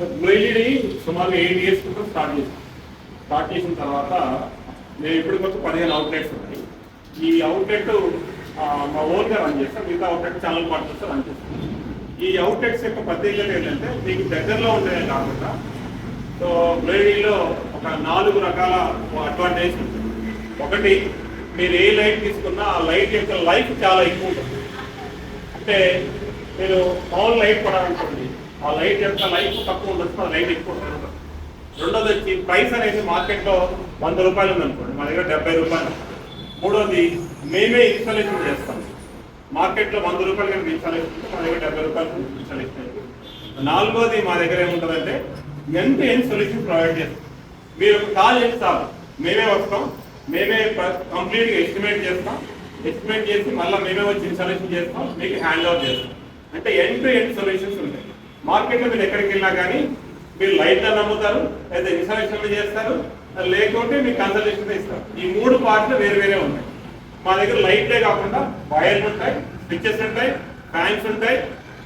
LED సుమారుగా 8 years క్రితం start చేసిన తర్వాత మేము ఇప్పుడు కొత్త 15 అవుట్లెట్స్ ఉన్నాయి. ఈ అవుట్లెట్ మా ఓన్గా రన్ చేస్తాం, మిగతా అవుట్లెట్ ఛానల్ పార్ట్నర్స్ రన్ చేస్తాం. ఈ అవుట్లెట్స్ యొక్క ప్రత్యేకత ఏంటంటే మీకు దగ్గరలో ఉండేదే కాకుండా సో ఎల్ఈడిలో ఒక 4 రకాల అడ్వాంటేజ్ ఉంటుంది. ఒకటి, మీరు ఏ లైట్ తీసుకున్నా ఆ లైట్ యొక్క లైఫ్ చాలా ఎక్కువ ఉంటుంది. అంటే మీరు మామూలు లైట్ పడాలనుకోండి, ఆ లైట్ యొక్క లైఫ్ తక్కువ ఉండొచ్చు, ఆ లైట్ ఎక్కువ ఉంటుంది. రెండోది వచ్చి ప్రైస్ అనేది మార్కెట్లో 100 రూపాయలు ఉందనుకోండి, మా దగ్గర 70 రూపాయలు. మూడోది, మేమే ఇన్స్టాలేషన్ చేస్తాం. మార్కెట్లో 100 రూపాయలు కనుక ఇన్స్టాలేషన్ ఉంటే మా దగ్గర 70 రూపాయలు ఇన్స్టాలేషన్. నాలుగోది, మా దగ్గర ఏముంటుందంటే ఎంత సొల్యూషన్ ప్రొవైడ్ చేస్తాం. మీరు ఒక కాల్ చేసి చాలు, మేమే వస్తాం, మేమే కంప్లీట్గా ఎస్టిమేట్ చేస్తాం. ఎస్టిమేట్ చేసి మళ్ళీ మేమే వచ్చి ఇన్స్టాలేషన్ చేస్తాం, మీకు హ్యాండ్ ఓవర్ చేస్తాం. అంటే ఎండ్ సొల్యూషన్స్ ఉంటాయి. మార్కెట్లో మీరు ఎక్కడికి వెళ్ళినా కానీ మీరు లైట్లను నమ్ముతారు, లేదా ఇన్స్టాలేషన్లు చేస్తారు, లేకుంటే మీకు కన్సల్టేషన్ ఇస్తారు. ఈ 3 పార్ట్లు వేరే ఉంటాయి. మా దగ్గర లైట్లే కాకుండా వైర్లు ఉంటాయి, స్విచ్చెస్ ఉంటాయి, ఫ్యాన్స్ ఉంటాయి.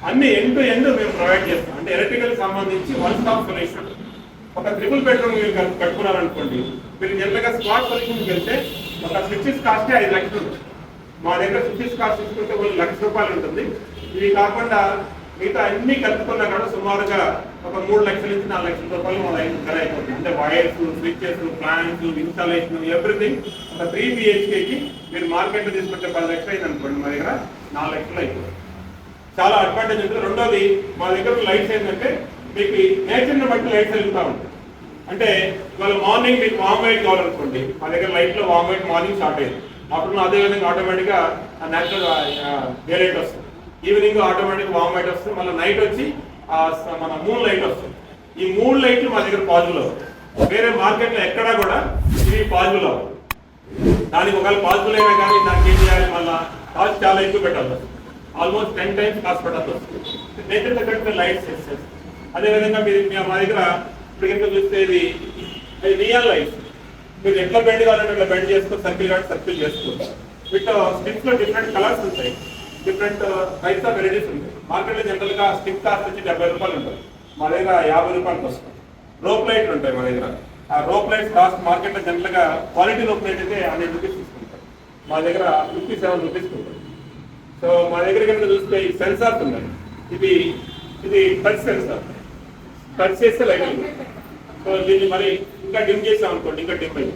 అన్ని ఎండ్ మేము ప్రొవైడ్ చేస్తాం. అంటే ఎలక్ట్రికల్ సంబంధించి 1 స్టాప్ సొల్యూషన్. ఒక ట్రిపుల్ బెడ్రూమ్ మీరు కట్టుకున్నారనుకోండి, మీరు జనరల్గా స్మార్ట్ సొల్యూషన్కి వెళ్తే ఒక స్విచ్చెస్ కాస్టే 5 లక్షలు ఉంటుంది. మా దగ్గర స్విచ్చెస్ కాస్ట్ తీసుకుంటే 1 లక్ష రూపాయలు ఉంటుంది. ఇవి కాకుండా మిగతా అన్ని కలుపుకున్నా కూడా సుమారుగా ఒక 3 లక్షల నుంచి 4 లక్షల రూపాయలు మా లైన్ ధర అయిపోతుంది. అంటే wires, switches, fans, installation, everything. ఒక 3 BHKకి మీరు మార్కెట్లో తీసుకుంటే 10 లక్షలు అయింది అనుకోండి, మా దగ్గర 4 లక్షలు అయిపోతుంది. చాలా అడ్వాంటేజ్ ఉంటుంది. రెండోది, మా దగ్గర లైట్స్ ఏంటంటే మీకు నేచర్ని బట్టి లైట్స్ వెళ్తూ ఉంటాయి. అంటే ఇవాళ మార్నింగ్ మీకు వామ్ వైట్ కావాలనుకోండి, మా దగ్గర లైట్లో వామ్ వైట్ మార్నింగ్ స్టార్ట్ అయ్యింది. ఆఫ్టర్నూన్ అదేవిధంగా ఆటోమేటిక్గా న్యాచురల్ డే లైట్ వస్తుంది. ఈవినింగ్ ఆటోమేటిక్ వామ్ లైట్ వస్తుంది. మళ్ళీ నైట్ వచ్చి మన మూన్ లైట్ వస్తుంది. ఈ 3 లైట్లు మా దగ్గర పాజిబుల్ అవుతుంది. వేరే మార్కెట్లో ఎక్కడా కూడా ఇవి పాజిబుల్ అవ్వదు. దానికి ఒకవేళ పాజిబుల్ అయినా కానీ దానికి ఏం చేయాలి, మళ్ళీ కాస్ట్ చాలా ఎక్కువ పెట్టాల్సి వస్తుంది. ఆల్మోస్ట్ 10 times కాస్ట్ పెట్టాల్సి వస్తుంది. నేచర్ తగ్గట్టు లైట్స్ చేస్తారు. అదేవిధంగా మీరు మా దగ్గర ఇప్పుడు కింద చూస్తే ఇది నియాన్ లైట్స్. మీరు ఎట్లా బెండ్ కావాలంటే ఇట్లా బెండ్ చేసుకో, సర్కిల్ కాబట్టి సర్కిల్ చేసుకోవచ్చు. వీటిలో స్టిక్స్ లో డిఫరెంట్ కలర్స్ ఉంటాయి, డిఫరెంట్ టైప్స్ ఆఫ్ వెరైటీస్ ఉంటాయి. మార్కెట్లో జనరల్ గా స్టిక్ కాస్ట్ వచ్చి 70 రూపాయలు ఉంటుంది, మా దగ్గర 50 రూపాయలకు వస్తుంది. రోప్ లైట్లు ఉంటాయి మా దగ్గర. ఆ రోప్ లైట్స్ కాస్ట్ మార్కెట్లో జనరల్ గా క్వాలిటీ రోప్ లైట్ అయితే 100 రూపీస్ తీసుకుంటారు, మా దగ్గర 57 రూపీస్ ఉంటుంది. సో మా దగ్గర కనుక చూస్తే ఈ సెన్సార్స్ ఉన్నాయి. ఇది టచ్ సెన్సార్, టచ్ చేస్తే లైట్ వెళ్తుంది. సో దీన్ని మరి ఇంకా డిమ్ చేసాం అనుకోండి, ఇంకా డిమ్ అయింది.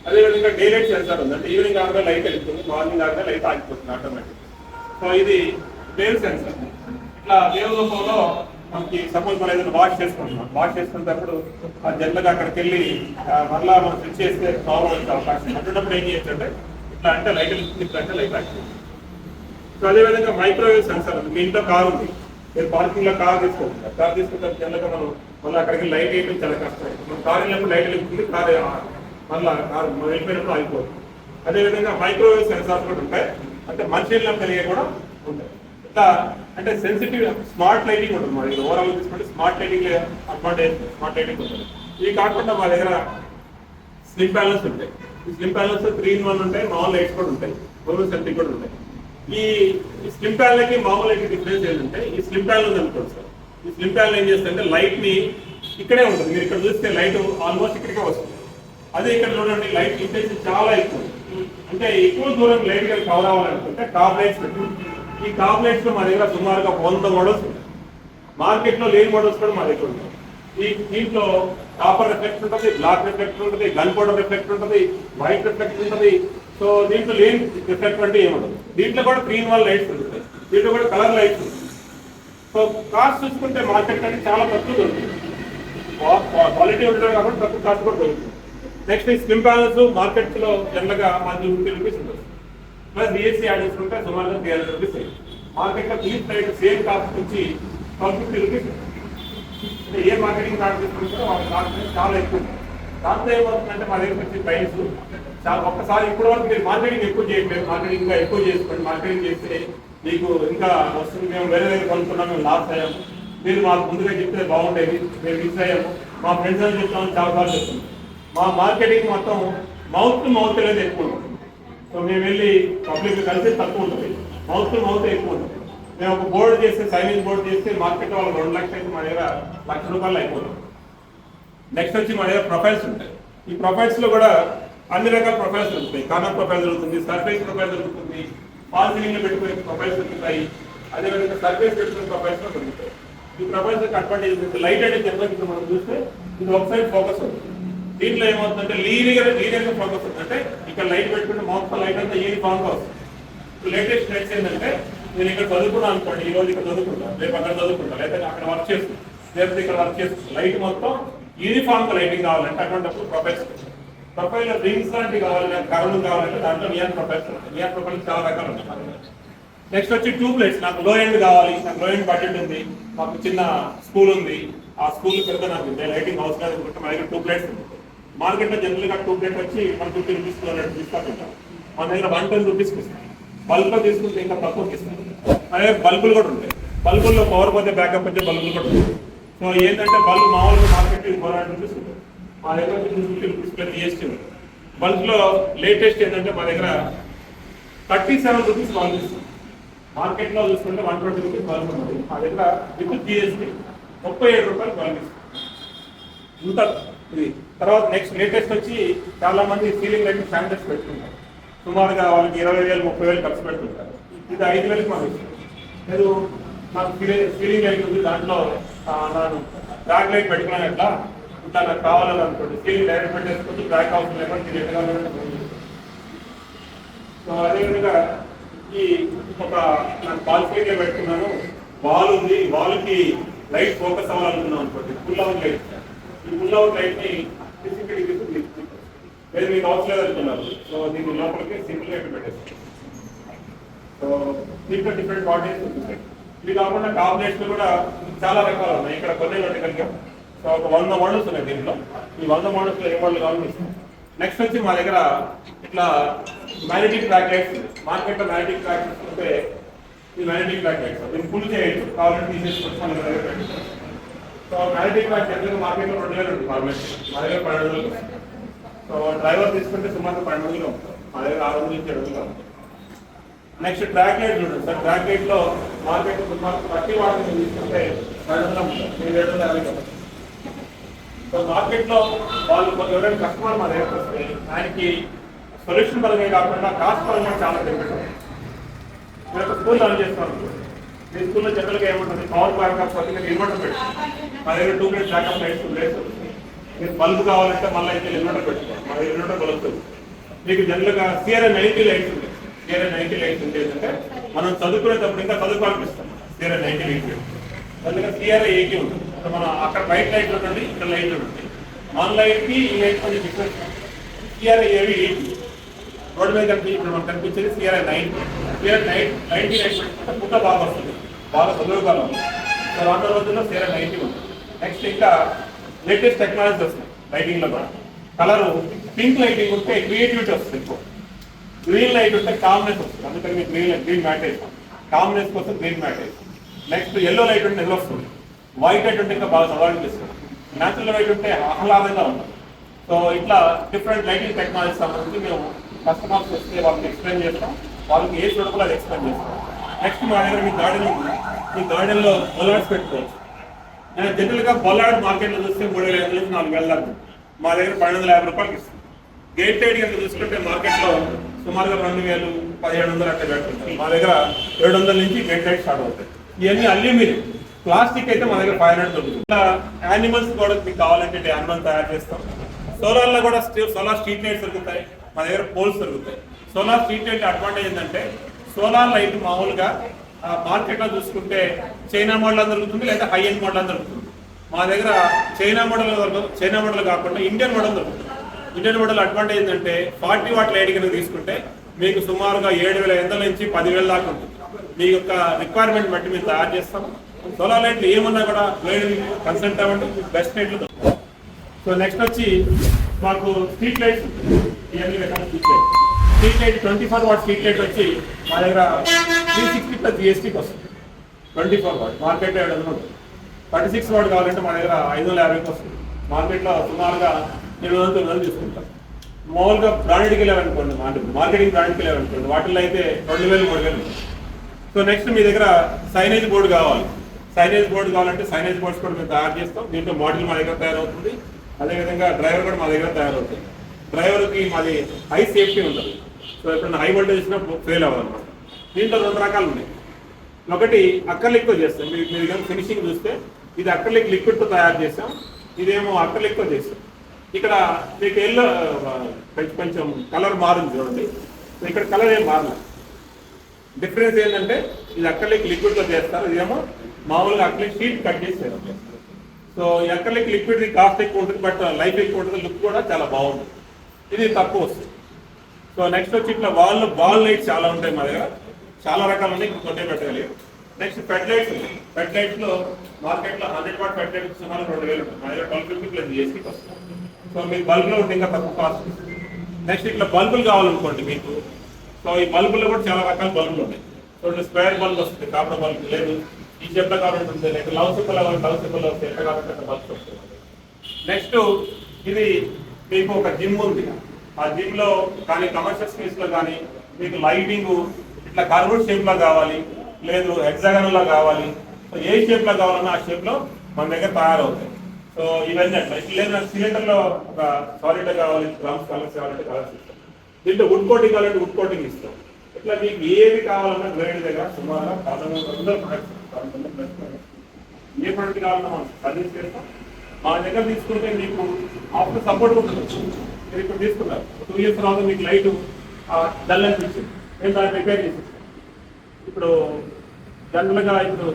అదేవిధంగా డే లైట్ సెన్సార్ ఉంది, అంటే ఈవినింగ్ ఆగా లైట్ వెళ్తుంది, మార్నింగ్ ఆగా లైట్ ఆగిపోతుంది ఆటోమేటిక్. సో ఇది వేవ్ సెన్సార్. ఇట్లా వేవ్ రూపంలో మనకి సపోజ్ మనం ఏదైనా వాష్ చేసుకుంటున్నాం, వాష్ చేసుకున్నప్పుడు ఆ జనరల్గా అక్కడికి వెళ్ళి మరలా మనం స్విచ్ చేస్తే ప్రాబ్లం వచ్చే అవకాశం. అటువంటిప్పుడు ఏం చేయొచ్చు అంటే ఇట్లా అంటే లైట్ వెళ్తుంది, ఇట్లా అంటే లైట్ ఆగిపోతుంది. సో అదేవిధంగా మైక్రోవేవ్ సెన్సార్ ఉంది. మీ ఇంట్లో కార్ ఉంది, మీరు పార్కింగ్ లో కార్ తీసుకుంటారు, కార్ తీసుకుంటే జనరల్గా మనం మళ్ళీ అక్కడికి లైట్ వేయడం చాలా కష్టం. మనం కార్ వెళ్ళినప్పుడు లైట్ వెళ్తుంది, కార్ మళ్ళీ కార్ వెళ్ళిపోయినప్పుడు ఆగిపోతుంది. అదేవిధంగా మైక్రోవేవ్ సెన్సార్స్ కూడా ఉంటాయి, అంటే మనిషి వెళ్ళినప్పుడు కలిగే కూడా ఉంటాయి. ఇట్లా అంటే సెన్సిటివ్ స్మార్ట్ లైటింగ్ ఉంటుంది మా దగ్గర. ఓవరాల్ తీసుకుంటే smart lighting advantage smart lighting ఉంటుంది. ఇవి కాకుండా మా దగ్గర స్లిమ్ ప్యానల్స్ ఉంటాయి. ఈ స్లిమ్ ప్యానల్స్ 3 in 1 ఉంటాయి, మామూలు లైట్స్ కూడా ఉంటాయి, గవర్నమెంట్ సెంట్రిక్ కూడా ఉంటాయి. ఈ స్లిమ్ ప్యానల్కి మామూలు లైట్ డిఫరెన్స్ ఏంటంటే, ఈ స్లిమ్ ప్యానల్ ఉంది అనుకోండి సార్, ఈ స్లిమ్ ప్యానల్ ఏం చేస్తుంటే లైట్ ని ఇక్కడే ఉంటుంది. మీరు ఇక్కడ చూస్తే లైట్ ఆల్మోస్ట్ ఇక్కడికే వస్తుంది. అదే ఇక్కడ చూడండి, లైట్ ఇంటెన్సిటీ చాలా ఎక్కువ. అంటే ఎక్కువ దూరం లైట్ గా కవర్ అవ్వాలనుకుంటే టాప్ లైట్స్ పెట్టి, ఈ టాప్ లైట్స్ లో మా దగ్గర సుమారుగా 100 మోడల్స్ ఉంటాయి. మార్కెట్ లో లేని మోడల్స్ కూడా మా దగ్గర ఉంటాయి. దీంట్లో కాపర్ రిఫ్లెక్ట్ ఉంటుంది, బ్లాక్ రిఫ్లెక్ట్ ఉంటుంది, గన్ పౌడర్ రిఫ్లెక్ట్ ఉంటుంది, వైట్ రిఫ్లెక్ట్ ఉంటుంది. సో దీంట్లో లేని రిఫ్లెక్ట్ అంటే ఏముండదు. దీంట్లో కూడా 3 in 1 లైట్స్ ఉంటాయి, దీంట్లో కూడా కలర్ లైట్స్ ఉంటాయి. సో కాస్ట్ చూసుకుంటే మార్కెట్ అంటే చాలా తక్కువ దొరుకుతుంది. క్వాలిటీ ఉండడం కాబట్టి తక్కువ కాస్ట్ కూడా దొరుకుతుంది. నెక్స్ట్ ఈ స్లిమ్ ప్యానల్స్ మార్కెట్ లో జనరల్గా మనకి 50 రూపీస్ ఉంటుంది, ప్లస్ డిఎస్సీ యాడ్ చేసుకుంటే సుమారుగా 300 రూపీస్. మార్కెట్ లో ఫిలిప్స్ లైట్ సేమ్ కాస్ట్ నుంచి 1250 రూపీస్. అంటే ఏ మార్కెటింగ్ స్టార్ట్ చేసుకుంటే వాళ్ళ కాస్ట్ చాలా ఎక్కువ. దాంతో ఏమవుతుందంటే మా దగ్గర వచ్చే ప్రైస్ చాలా ఒక్కసారి ఇప్పటి వరకు మీరు మార్కెటింగ్ ఎక్కువ చేయట్లేదు, మార్కెటింగ్ ఇంకా ఎక్కువ చేసుకోండి. మార్కెటింగ్ చేస్తే మీకు ఇంకా వస్తుంది. మేము వేరే దగ్గర కొనుక్కున్నాం, మేము లాస్ అయ్యాము, మీరు మాకు ముందుగా చెప్తే బాగుండేది, మేము మిస్ అయ్యాము, మా ఫ్రెండ్స్ అని చెప్తామని చాలాసార్లు చెప్తున్నాం. మా మార్కెటింగ్ మొత్తం మౌత్ టు మౌత్ అనేది ఎక్కువ ఉంటుంది. సో మేము వెళ్ళి పబ్లిక్ కలిసి తక్కువ ఉంటుంది, మౌత్ టు మౌత్ ఎక్కువ ఉంటుంది. మేము ఒక బోర్డు చేస్తే సైనింగ్ బోర్డు చేస్తే మార్కెట్ వాళ్ళు 2 లక్షలు అయితే మా దగ్గర ₹1,00,000 అయిపోతుంది. నెక్స్ట్ వచ్చి మా దగ్గర ప్రొఫైల్స్ ఉంటాయి. ఈ ప్రొఫైల్స్ లో కూడా అన్ని రకాల ప్రొఫైల్స్ దొరుకుతాయి. కార్నర్ ప్రొఫైల్ దొరుకుతుంది, సర్ఫేస్ ప్రొఫైల్ దొరుకుతుంది, ఫాల్ సీలింగ్ లో పెట్టుకునే ప్రొఫైల్స్ దొరుకుతాయి, అదేవిధంగా సర్ఫేస్ పెట్టుకునే ప్రొఫైల్స్ లో దొరుకుతాయి. ఈ ప్రొఫైల్స్ అడ్వాంటేజ్ లైట్ అంటే జనరల్ ఇప్పుడు మనం చూస్తే ఇది ఒక సైడ్ ఫోకస్ అవుతుంది. దీంట్లో ఏమవుతుందంటే లీనియర్ ఫోకస్ అవుతుంది. అంటే ఇక్కడ లైట్ పెట్టుకుంటే మొత్తం లైట్ అంతా యూనిఫామ్ గా వస్తుంది. లేటెస్ట్ ట్రెండ్స్ ఏంటంటే నేను ఇక్కడ చదువుకున్నాను అనుకోండి, ఈ రోజు ఇక్కడ చదువుకుంటా, రేపు అక్కడ చదువుకుంటా, లేకపోతే అక్కడ వర్క్ చేస్తుంది, లేకపోతే ఇక్కడ వర్క్ చేస్తుంది. లైట్ మొత్తం యూనిఫామ్ గా లైటింగ్ కావాలంటే అటువంటిప్పుడు ప్రొఫైల్ రింగ్స్ లాంటివి కావాలంటే కరెంట్ కావాలంటే దాంట్లో నియాన్ ప్రొఫైల్స్ చాలా రకాలు ఉంటాయి. నెక్స్ట్ వచ్చి ట్యూబ్ లైట్స్. నాకు లో ఎండ్ కావాలి, నాకు లో ఎండ్ బడ్జెట్ ఉంది, మాకు చిన్న స్కూల్ ఉంది, ఆ స్కూల్ పెద్ద నాకు లైటింగ్ అవసరం అనుకుంటే మా దగ్గర ట్యూబ్ లైట్స్ ఉంది. మార్కెట్ లో జనరల్ గా ట్యూబ్ లైట్ వచ్చి ₹150 తీసుకుంటాం. మన దగ్గర ₹110 ఇస్తాం. బల్బ్ లో తీసుకుంటే ఇంకా తక్కువకి ఇస్తాం. మన దగ్గర బల్బులు కూడా ఉంటాయి. బల్బుల్లో పవర్ పోతే బ్యాకప్ వచ్చే బల్బులు కూడా ఉంటాయి. సో ఏంటంటే బల్బ్ మామూలుగా మార్కెట్ ₹400 ఉంటుంది, మా దగ్గర ₹250 GST ఉంది. బల్బ్ లో లేటెస్ట్ ఏంటంటే మా దగ్గర ₹37 బల్బ్ ఇస్తాం. మార్కెట్ లో చూసుకుంటే ₹120 బల్బ్ ఉంది, మా దగ్గర విత్ GST ₹37 బల్బ్ ఇస్తాం. ఇంత ఇది. తర్వాత నెక్స్ట్ లేటెస్ట్ వచ్చి చాలా మంది సీలింగ్ లైట్ స్టాండర్డ్స్ పెట్టుకుంటారు. సుమారుగా వాళ్ళకి 20,000 30,000 ఖర్చు పెట్టుకుంటారు. ఇది 5,000కి మనం ఇస్తాం. లేదు నాకు సీలింగ్ లైట్ ఉంది, దాంట్లో ನಾನು బ్యాక్ లైట్ పెట్టుకున్నాను, ఎట్లా ఇట్లా నాకు కావాలని అనుకోండి, సీలింగ్ డైరెక్ట్ పెట్టేసుకుంటే బ్యాక్ అవసరం లేకుండా ఎట్లా. సో అదేవిధంగా ఈ ఒక నాకు బాల్ సీలింగ్ లో పెట్టుకున్నాను, వాల్ ఉంది, వాల్కి లైట్ ఫోకస్ అవ్వాలనుకున్నాం అనుకోండి, ఫుల్ అవుట్ లైట్. ఈ ఫుల్ అవుట్ లైట్ ని లేదు మీకు అవసరం లేదనుకున్నారు, సో దీన్ని లోపలికి సింపుల్ గా పెట్టేస్తాం. సో దీంట్లో డిఫరెంట్ బాడీస్ ఉంటాయి. ఇవి కాకుండా కాంబినేషన్ కూడా చాలా రకాలు ఉన్నాయి. ఇక్కడ కొన్ని కలిగాం. సో ఒక 100 మోడల్స్ ఉన్నాయి దీంట్లో. ఈ 100 మోడల్స్ లో ఏ మోడల్ కావాలని ఇస్తాం. నెక్స్ట్ వచ్చి మా దగ్గర ఇట్లా మ్యాగ్నెటిక్ బ్యాక్ లైట్స్. మార్కెట్ లో మ్యాగ్నెటిక్ బ్యాక్ లైట్స్ ఉంటే ఈ మ్యాగ్నెటిక్ బ్యాక్ లైట్స్ దీన్ని ఫుల్ చేయొచ్చు, కావాలంటే తీసేసుకొచ్చి మన దగ్గర పెట్టాం. సో మ్యాగ్నెటిక్ బ్యాక్ జనరల్గా మార్కెట్ లో 2,000 ఉంటుంది ఫార్మేట్, మా దగ్గర 12,000. సో డ్రైవర్ తీసుకుంటే సుమారు 12,000 ఉంటుంది, మా దగ్గర 600 నుంచి 7,000 ఉంటుంది. నెక్స్ట్ ట్రాక్ లైట్ చూడండి సార్. ట్రాక్ లైట్ లో మార్కెట్ సుమారు ప్రతి వాటిని తీసుకుంటే 750. సో మార్కెట్ లో వాళ్ళు ఎవరైనా కస్టమర్ మా దగ్గర వస్తే ఆయనకి సొల్యూషన్ పరంగా కాకుండా కాస్ట్ పరంగా చాలా బెనిఫిట్ ఉంది. మీరు ఒక స్కూల్ రన్ చేస్తున్నాను, మీ స్కూల్లో జనరల్గా ఏముంటుంది, పవర్ బ్యాకప్ మీరు ఇన్వర్టర్ పెట్టి మా దగ్గర 2 మినిట్స్ బ్యాకప్ లైట్స్ లైట్స్ వస్తుంది. మీరు బల్బ్ కావాలంటే మళ్ళీ అయితే ఇన్వర్టర్ పెట్టుకోవాలి, మా దగ్గర ఇన్వర్టర్ బల్బ్. మీకు జనరల్గా CRA 90 లైట్స్ ఉంటాయి. CRA 90 లైట్స్ ఉంటే ఏంటంటే మనం చదువుకునేటప్పుడు ఇంకా చదువుకోవాలనిపిస్తాం. CRA 90 లైట్ అందుకే CRA 80 ఉంటుంది. మనం అక్కడ బయట లైట్ ఉంటుంది, ఇక్కడ లైట్ ఉంటుంది. ఆన్ లైట్ కి ఈ లైట్ కొంచెం డిఫరెన్స్. CRA 80 రోడ్డు మీద ఇప్పుడు మనకు కనిపించేది CRA 90. CRA 90 లైట్ పెట్టుకుంటే పుట్ట బాగా వస్తుంది, బాగా చదువుకోవాలి. సో 100 రోజుల్లో CRA 90 ఉంటుంది. నెక్స్ట్ ఇంకా లేటెస్ట్ టెక్నాలజీ వస్తుంది లైటింగ్ లో కూడా. కలర్ పింక్ లైటింగ్ ఉంటే క్రియేటివిటీ వస్తుంది ఎక్కువ. గ్రీన్ లైట్ ఉంటే కామ్నెస్ వస్తుంది, అందుకని మీకు గ్రీన్ మ్యాట్ వేస్తాం. కామ్నెస్ కోసం గ్రీన్ మ్యాట్ వేస్తాం. నెక్స్ట్ ఎల్లో లైట్ ఉంటే ఎల్లో వస్తుంది. వైట్ లైట్ ఉంటే ఇంకా బాగా చదవాలనిపిస్తుంది. న్యాచురల్ లైట్ ఉంటే ఆహ్లాదంగా ఉంటుంది. సో ఇట్లా డిఫరెంట్ లైటింగ్ టెక్నాలజీ సంబంధించి మేము కస్టమర్స్ వస్తే వాళ్ళకి ఎక్స్ప్లెయిన్ చేస్తాం, వాళ్ళకి ఏ చూడకుండా అది ఎక్స్ప్లెయిన్ చేస్తాం. నెక్స్ట్ మా దగ్గర మీ గార్డెన్ లో బొల్లాడ్స్ పెట్టుకోవచ్చు. నేను జనరల్గా బొల్లాడ్ మార్కెట్లో చూస్తే 3,500 నుంచి 4,000 దాకా, మా దగ్గర ₹1,250 ఇస్తాం. గేట్ లైట్ కనుక చూసుకుంటే మార్కెట్లో సుమారుగా 2,000, 1,700 అట్లా పెట్టుకుంటాం. మా దగ్గర 700 నుంచి గేట్ లైట్ స్టార్ట్ అవుతాయి. ఇవన్నీ అల్యూమినియం. ప్లాస్టిక్ అయితే మా దగ్గర 500 దొరుకుతుంది. ఇలా యానిమల్స్ కూడా మీకు కావాలంటే యానిమల్ తయారు చేస్తాం. సోలార్లో కూడా సోలార్ స్ట్రీట్ లైట్స్ దొరుకుతాయి, మా దగ్గర పోల్స్ దొరుకుతాయి. సోలార్ స్ట్రీట్ లైట్ అడ్వాంటేజ్ ఏంటంటే సోలార్ లైట్ మామూలుగా మార్కెట్లో చూసుకుంటే చైనా మోడల్ దొరుకుతుంది, లేదా హై ఎండ్ మోడల్ దొరుకుతుంది. మా దగ్గర చైనా మోడల్ కాకుండా ఇండియన్ మోడల్ దొరుకుతుంది. ఇండియన్ మోడల్ అడ్వాంటేజ్ ఏంటంటే 40 వాట్ లైట్ కనుక తీసుకుంటే మీకు సుమారుగా 7,500 నుంచి 10,000 దాకా ఉంటుంది. మీ యొక్క రిక్వైర్మెంట్ బట్టి మేము తయారు చేస్తాం. సోలార్ లైట్లు ఏమన్నా కూడా కన్సల్ట్ అవ్వండి, బెస్ట్ లైట్లు. సో నెక్స్ట్ వచ్చి మాకు స్ట్రీట్ లైట్స్, ఇవన్నీ రకాల street light. Street light 24 what street light వచ్చి మా దగ్గర 360 ప్లస్ GSTకి వస్తుంది. 24 వాట్ మార్కెట్లో 700 ఉంటుంది. 36 వాట్ కావాలంటే మా దగ్గర 550కి వస్తుంది. మార్కెట్లో సుమారుగా 700 తీసుకుంటాం. మామూలుగా బ్రాండెడ్కి వెళ్ళాలనుకోండి, మార్కెటింగ్ బ్రాండ్కి వెళ్ళాలనుకోండి, వాటిల్లో అయితే 2,000, 3,000 ఉంటుంది. సో సో నెక్స్ట్ మీ దగ్గర సైనేజ్ బోర్డు కావాలి. సైనేజ్ బోర్డు కావాలంటే సైనేజ్ బోర్డ్స్ కూడా మేము తయారు చేస్తాం. దీంట్లో మోడల్ మా దగ్గర తయారవుతుంది. అదేవిధంగా డ్రైవర్ కూడా మా దగ్గర తయారవుతుంది. డ్రైవర్కి మాది హై సేఫ్టీ ఉంటుంది. సో ఎప్పుడైనా హై వోల్టేజ్ వచ్చినా ఫెయిల్ అవ్వదన్నమాట. దీంట్లో 2 రకాలు ఉన్నాయి. ఒకటి అక్కర్లిక్తో చేస్తాం. మీరు కానీ ఫినిషింగ్ చూస్తే ఇది అక్కర్లిక్ లిక్విడ్తో తయారు చేస్తాం. ఇదేమో అక్కర్లిక్తో చేస్తాం. ఇక్కడ మీకు ఎల్లో కొంచెం కలర్ మారింది చూడండి. ఇక్కడ కలర్ ఏం మారలేదు. డిఫరెన్స్ ఏంటంటే ఇది అక్కర్లిక్ లిక్విడ్తో చేస్తారు. ఇదేమో మామూలుగా అక్కర్లిక్ షీట్ కట్ చేసి చేస్తారు. సో ఈ అక్కర్లిక్ లిక్విడ్ కాస్ట్ ఎక్కువ ఉంటుంది, బట్ లైఫ్ ఎక్కువ ఉంటుంది, లుక్ కూడా చాలా బాగుంటుంది. ఇది తక్కువ వస్తుంది. సో నెక్స్ట్ వచ్చి ఇట్లా బాల్ లైట్స్ చాలా ఉంటాయి మా దగ్గర. చాలా రకాలు ఉన్నాయి, ఇప్పుడు కొట్టే పెట్టగలిగాం. నెక్స్ట్ ఫెడ్ లైట్స్ ఉన్నాయి. ఫెడ్ లైట్స్ లో మార్కెట్లో 100 వాట్ ఫెడ్ లైట్ సుమారు 2000 ఉంటుంది. మా దగ్గర 1250 ప్లస్ జిఎస్టీ వస్తుంది. సో మీకు బల్బ్ లో ఉంటే ఇంకా తక్కువ కాస్ట్. నెక్స్ట్ ఇట్లా బల్బులు కావాలనుకోండి మీకు. సో ఈ బల్బుల్లో కూడా చాలా రకాల బల్బులు ఉన్నాయి. సో స్క్వేర్ బల్బ్ వస్తుంది, కాపర్ బల్బ్ లేదు, ఈ చెట్ల కావాలంటే ఉంటుంది, లేకపోతే లవ్ సింబల్ వస్తుంది, ఎట్లా కావాలంటే బల్బ్స్ వస్తుంది. నెక్స్ట్ ఇది మీకు ఒక జిమ్ ఉంది. ఆ జిమ్ లో కానీ కమర్షియల్ స్పేస్ లో కానీ మీకు లైటింగ్ ఇట్లా కర్వ్డ్ షేప్ లో కావాలి, లేదు హెక్సాగనల్ లా కావాలి. సో ఏ షేప్ లో కావాలన్నా ఆ షేప్ లో మన దగ్గర తయారవుతాయి. సో ఇవన్నీ అట్లా ఇట్లా లేదు, నాకు సిలిండర్ లో ఒక సాలిడ్ కావాలి, డ్రమ్స్ కలర్స్ కావాలంటే కలర్స్ ఇస్తాం. దీంట్లో వుడ్ కోటింగ్ కావాలంటే వుడ్ కోటింగ్ ఇస్తాం. ఇట్లా మీకు ఏది కావాలన్నా గ్రేడ్ దగ్గర సుమారు 1300 ప్రొడక్ట్స్, ఏ ప్రొడక్ట్ కావాలన్నా మనం సజెస్ట్ చేస్తాం. మా దగ్గర తీసుకుంటే మీకు ఆఫ్టర్ సపోర్ట్ ఉంటుంది. మీరు ఇప్పుడు తీసుకున్నారు 2 years తర్వాత మీకు లైట్ డల్ అనిపించింది, నేను దాన్ని రిపేర్ చేసేస్తాను. ఇప్పుడు జనరల్గా ఇప్పుడు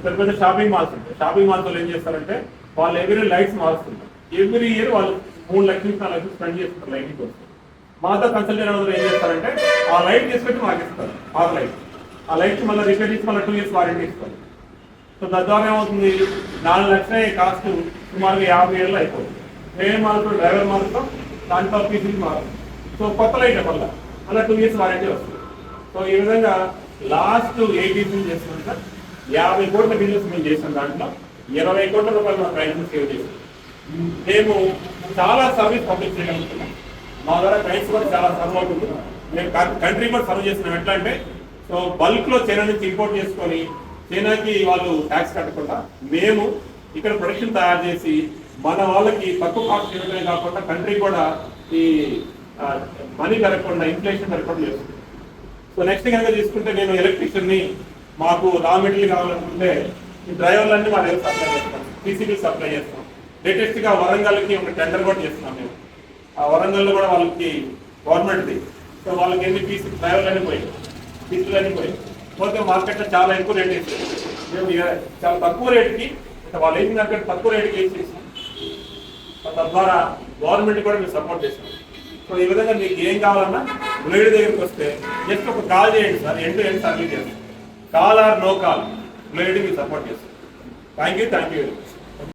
పెద్ద పెద్ద షాపింగ్ మాల్స్ ఉంటాయి. షాపింగ్ మాల్స్ వాళ్ళు ఏం చేస్తారంటే వాళ్ళు ఎవ్రీ లైట్స్ మారుస్తున్నారు. ఎవ్రీ ఇయర్ వాళ్ళు 3 లక్షలు 4 లక్షలు స్పెండ్ చేస్తారు లైటింగ్ కోసం. మాతో కన్సల్టెంట్ అందరూ ఏం చేస్తారంటే ఆ లైట్ తీసుకొచ్చి మాకు ఇస్తారు. ఆ లైట్ మళ్ళీ రిపేర్ చేసి మళ్ళీ 2 years వారంటీ ఇస్తారు. సో తద్వారా ఏమవుతుంది, 4 లక్షల కాస్ట్ సుమారుగా 50 ఏళ్ళు అయిపోతుంది. ట్రైన్ మారుతాం, డ్రైవర్ మారుతాం, దాంట్లో పీసీలు మారుతాం. సో కొత్త లైట్ వల్ల అలా 2 years వారంటీ వస్తుంది. సో ఈ విధంగా లాస్ట్ 8 years చేస్తున్నాం సార్. 50 కోట్ల బిజినెస్ మేము చేసాం. దాంట్లో 20 కోట్ల రూపాయలు మా క్లయింట్స్ సేవ్ చేస్తాం. మేము చాలా సర్వీస్ పబ్లిక్ చేయగలుగుతున్నాం. మా ద్వారా క్లయింట్స్ కూడా చాలా సర్వ్ అవుతుంది. మేము కంట్రీ కూడా సర్వ్ చేస్తున్నాం. ఎట్లా అంటే సో బల్క్ లో చైనా నుంచి ఇంపోర్ట్ చేసుకొని చైనాకి వాళ్ళు ట్యాక్స్ కట్టకుండా మేము ఇక్కడ ప్రొడక్షన్ తయారు చేసి మన వాళ్ళకి తక్కువ కాస్ట్ ఇవ్వడమే కాకుండా కంట్రీ కూడా ఈ మనీ పెరగకుండా, ఇన్ఫ్లేషన్ పెరగకుండా చేస్తుంది. సో నెక్స్ట్ కనుక తీసుకుంటే నేను ఎలక్ట్రీషియన్ని, మాకు రా మెటీరియల్ కావాలనుకుంటే ఈ డ్రైవర్లన్నీ మా దగ్గర సప్లై చేస్తాం, పీసీబీ సప్లై చేస్తాం. లేటెస్ట్గా వరంగల్కి ఒక టెండర్ కూడా చేస్తున్నాం మేము. ఆ వరంగల్లో కూడా వాళ్ళకి గవర్నమెంట్ది. సో వాళ్ళకి ఎన్ని డ్రైవర్లు అన్నీ పోయి, పీసీలు అన్నీ పోయి పోతే మార్కెట్లో చాలా ఎక్కువ రేట్ వేసేది. మేము చాలా తక్కువ రేటుకి వాళ్ళు వేసిన తక్కువ రేటుకి వేసేసి తద్వారా గవర్నమెంట్ కూడా మేము సపోర్ట్ చేస్తాం. సో ఈ విధంగా మీకు ఏం కావాలన్నా బ్లేడ్ దగ్గరికి వస్తే జస్ట్ ఒక కాల్ చేయండి sir, end to end service చేస్తాం. కాల్ ఆర్ నో కాల్ బ్లేడ్ మీకు సపోర్ట్ చేస్తాం. Thank you very much.